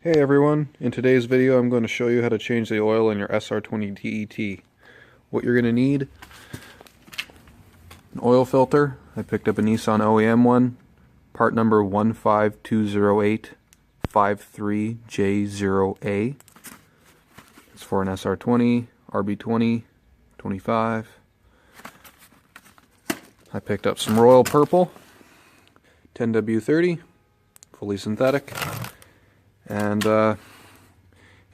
Hey everyone, in today's video I'm going to show you how to change the oil in your SR20DET. What you're going to need: an oil filter. I picked up a Nissan OEM one, part number 1520853J0A. It's for an SR20, RB20, 25. I picked up some Royal Purple, 10W30, fully synthetic. And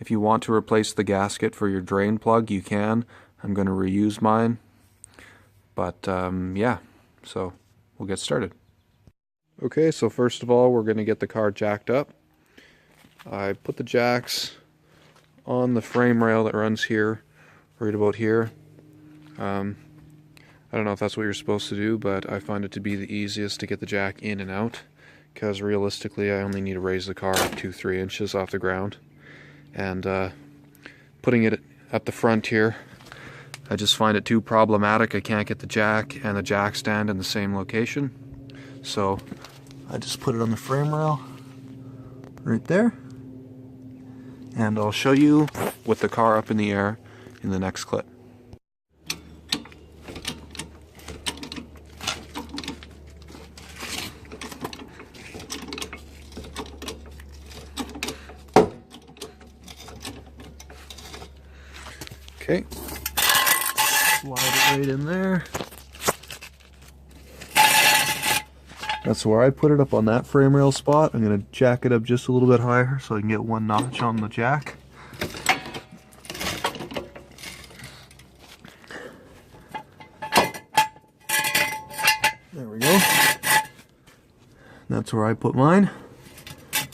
if you want to replace the gasket for your drain plug, you can. I'm going to reuse mine. But yeah, so we'll get started. Okay, so first of all, we're going to get the car jacked up. I put the jacks on the frame rail that runs here, right about here. I don't know if that's what you're supposed to do, but I find it to be the easiest to get the jack in and out, because realistically I only need to raise the car 2-3 inches off the ground. And putting it at the front here, I just find it too problematic. I can't get the jack and the jack stand in the same location, so I just put it on the frame rail right there, and I'll show you with the car up in the air in the next clip. Okay, slide it right in there. That's where I put it, up on that frame rail spot. I'm going to jack it up just a little bit higher so I can get one notch on the jack. There we go. That's where I put mine.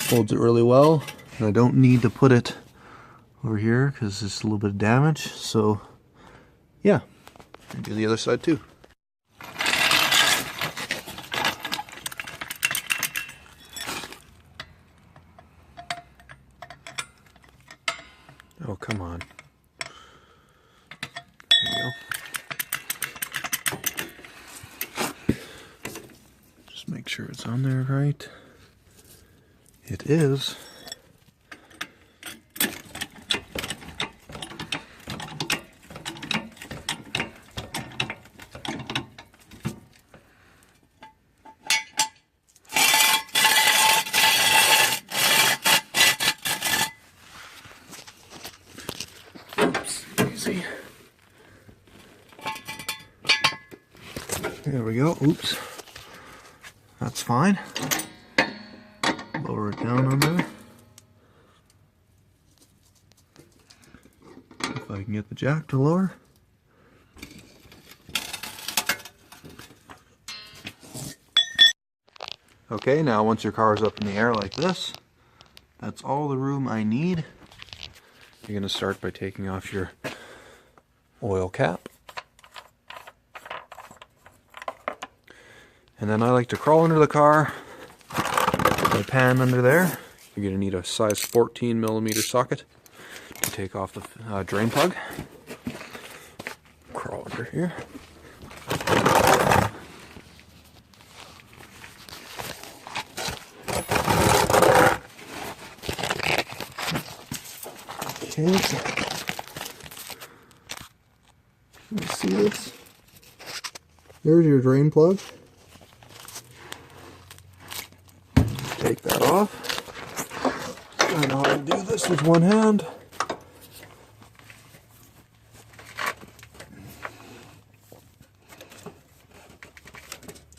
Holds it really well, and I don't need to put it over here because it's a little bit of damage. So yeah, and do the other side too. Oh, come on. There you go. Just make sure it's on there right. It is. There we go. Oops. That's fine. Lower it down on there. If I can get the jack to lower. Okay, now once your car is up in the air like this, that's all the room I need. You're going to start by taking off your oil cap. And then I like to crawl under the car, my pan under there. You're going to need a size 14mm socket to take off the drain plug. Crawl under here. Okay. Let me see this. There's your drain plug. Take that off. I know how to do this with one hand.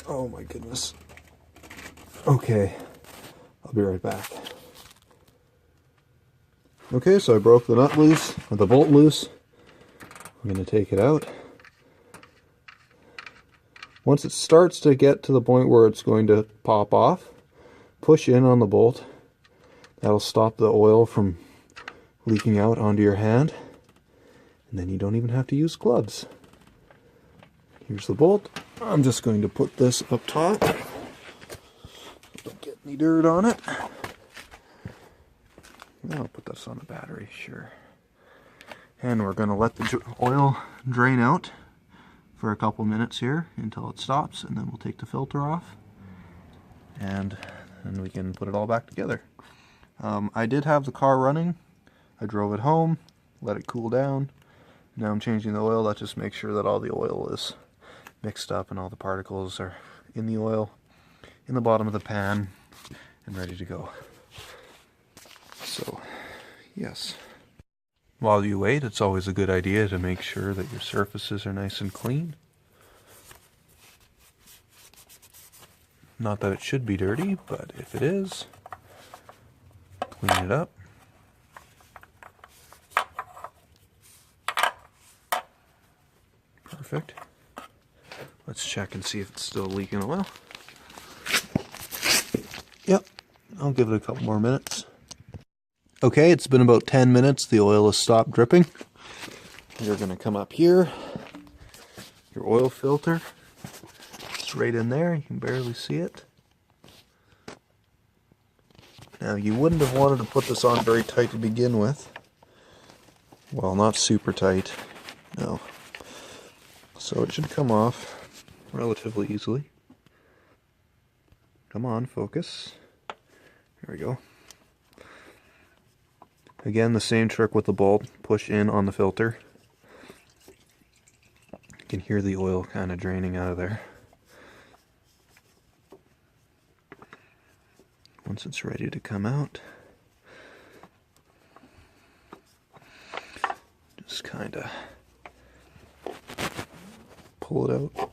Oh my goodness. Okay, I'll be right back. Okay, so I broke the nut loose, or the bolt loose. I'm going to take it out. Once it starts to get to the point where it's going to pop off, push in on the bolt. That'll stop the oil from leaking out onto your hand, and then you don't even have to use gloves. Here's the bolt. I'm just going to put this up top. Don't get any dirt on it. I'll put this on the battery, sure. And we're going to let the oil drain out for a couple minutes here until it stops, and then we'll take the filter off, and then we can put it all back together. I did have the car running. I drove it home, let it cool down. Now I'm changing the oil. That just makes sure that all the oil is mixed up and all the particles are in the oil, in the bottom of the pan, and ready to go. So, yes. While you wait, it's always a good idea to make sure that your surfaces are nice and clean. Not that it should be dirty, but if it is, clean it up. Perfect. Let's check and see if it's still leaking oil. Yep, I'll give it a couple more minutes. Okay, it's been about 10 minutes. The oil has stopped dripping. You're going to come up here. Your oil filter. It's right in there. You can barely see it. Now, you wouldn't have wanted to put this on very tight to begin with. Well, not super tight. No. So it should come off relatively easily. Come on, focus. There we go. Again, the same trick with the bolt. Push in on the filter. You can hear the oil kind of draining out of there. Once it's ready to come out, just kind of pull it out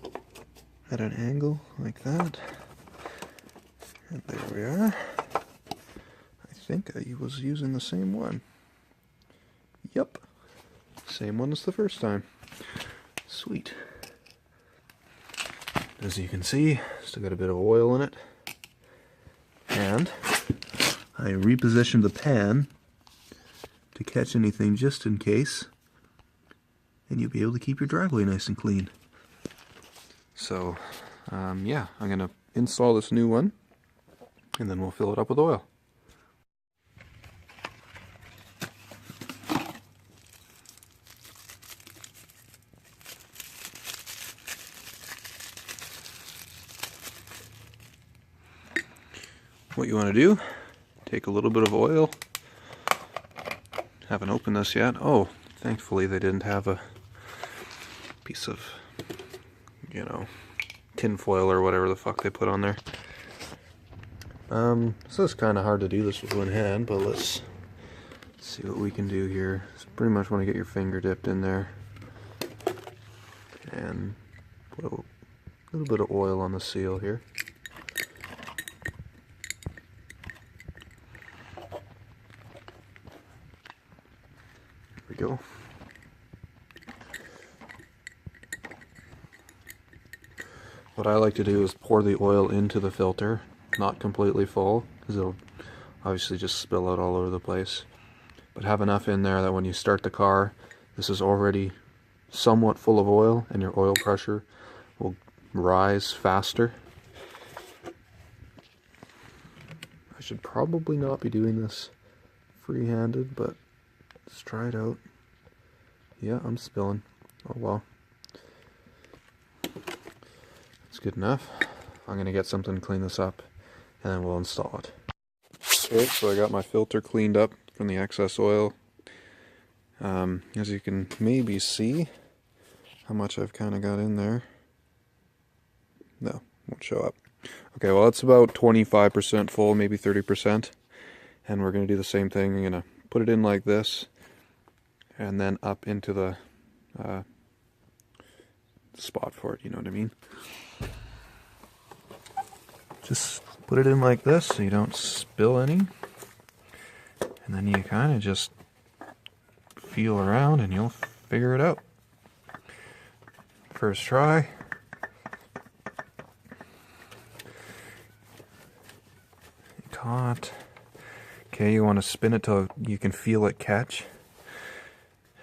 at an angle like that. And there we are. I think I was using the same one. Yep. Same one as the first time. Sweet. As you can see, still got a bit of oil in it. And I repositioned the pan to catch anything just in case. And you'll be able to keep your driveway nice and clean. So, yeah, I'm going to install this new one. And then we'll fill it up with oil. What you want to do, take a little bit of oil. Haven't opened this yet. Oh, thankfully they didn't have a piece of, tin foil or whatever the fuck they put on there. So it's kind of hard to do this with one hand, but let's see what we can do here. So pretty much want to get your finger dipped in there and put a little bit of oil on the seal here. There we go. What I like to do is pour the oil into the filter, not completely full, because it'll obviously just spill out all over the place. But have enough in there that when you start the car, this is already somewhat full of oil, and your oil pressure will rise faster. I should probably not be doing this free-handed, but let's try it out. Yeah, I'm spilling. Oh well. That's good enough. I'm going to get something to clean this up, and then we'll install it. Okay, so I got my filter cleaned up from the excess oil. As you can maybe see how much I've kind of got in there. No, won't show up. Okay, well it's about 25% full, maybe 30%. And we're going to do the same thing. I'm going to put it in like this, and then up into the spot for it, you know what I mean? Just put it in like this so you don't spill any. And then you kind of just feel around and you'll figure it out. First try. Caught. Okay, you want to spin it till you can feel it catch.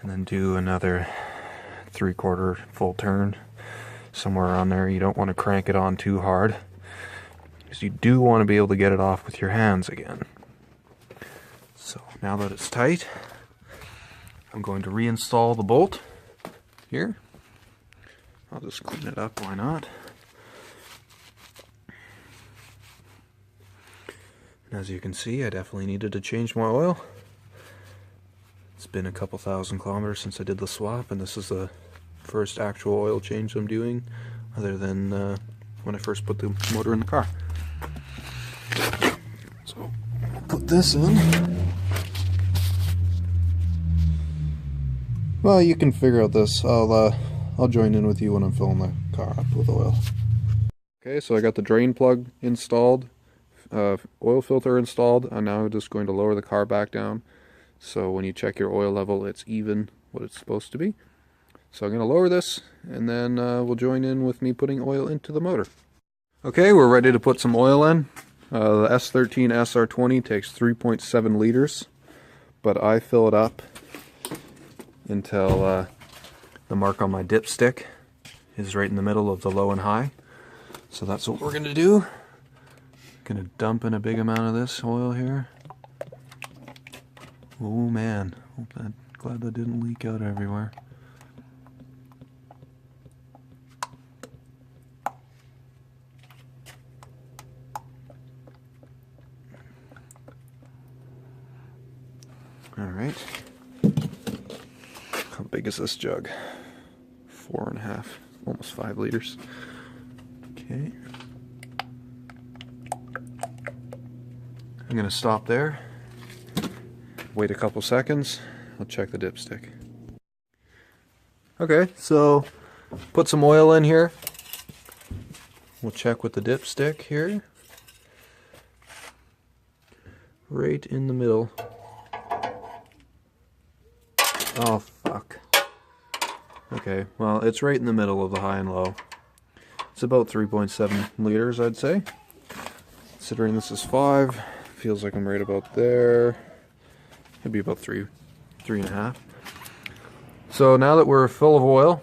And then do another 3/4 full turn. Somewhere around there. You don't want to crank it on too hard, because you do want to be able to get it off with your hands again. So now that it's tight, I'm going to reinstall the bolt here. I'll just clean it up, why not? As you can see, I definitely needed to change my oil. It's been a couple thousand kilometers since I did the swap, and this is the first actual oil change I'm doing, other than when I first put the motor in the car. So, put this in. Well, you can figure out this. I'll join in with you when I'm filling the car up with oil. Okay, so I got the drain plug installed, oil filter installed. I'm now just going to lower the car back down, so when you check your oil level, it's even what it's supposed to be. So I'm going to lower this, and then we'll join in with me putting oil into the motor. Okay, we're ready to put some oil in. The S13 SR20 takes 3.7 liters, but I fill it up until the mark on my dipstick is right in the middle of the low and high. So that's what we're going to do. Gonna dump in a big amount of this oil here. Oh man, glad that didn't leak out everywhere. Alright. How big is this jug? 4.5, almost 5 liters. Okay. I'm going to stop there, wait a couple seconds, I'll check the dipstick. Okay, so put some oil in here. We'll check with the dipstick here. Right in the middle. Oh fuck. Okay, well it's right in the middle of the high and low. It's about 3.7 liters, I'd say. Considering this is 5. Feels like I'm right about there. It'd be about 3.5. So now that we're full of oil,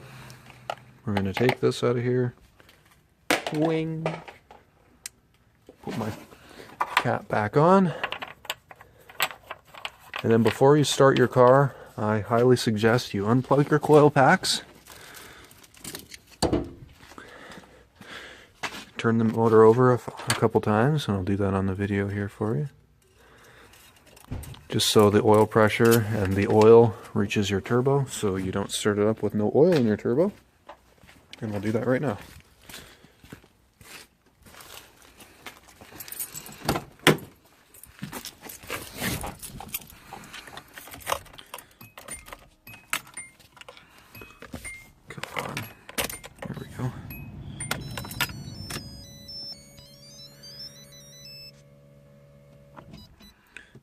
we're going to take this out of here. Wing. Put my cap back on. And then before you start your car, I highly suggest you unplug your coil packs. Turn the motor over a couple times, and I'll do that on the video here for you. Just so the oil pressure and the oil reaches your turbo, so you don't start it up with no oil in your turbo. And I'll do that right now. Come on. There we go.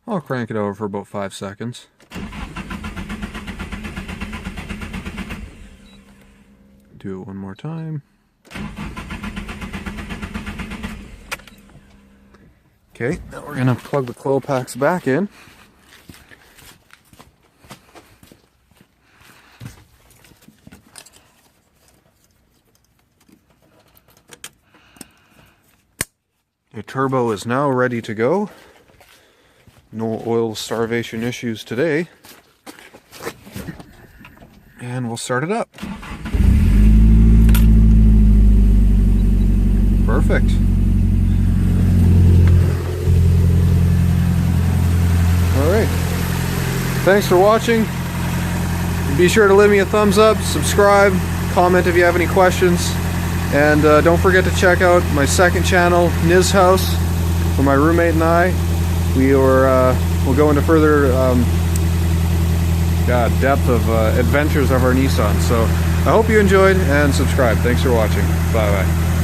I'll crank it over for about 5 seconds. Do it one more time. Okay, now we're going to plug the coil packs back in. Your turbo is now ready to go. No oil starvation issues today. And we'll start it up. Perfect. Alright. Thanks for watching. Be sure to leave me a thumbs up, subscribe, comment if you have any questions. And don't forget to check out my second channel, Niz House, where my roommate and I, we'll go into further depth of adventures of our Nissan. So I hope you enjoyed, and subscribe. Thanks for watching. Bye bye.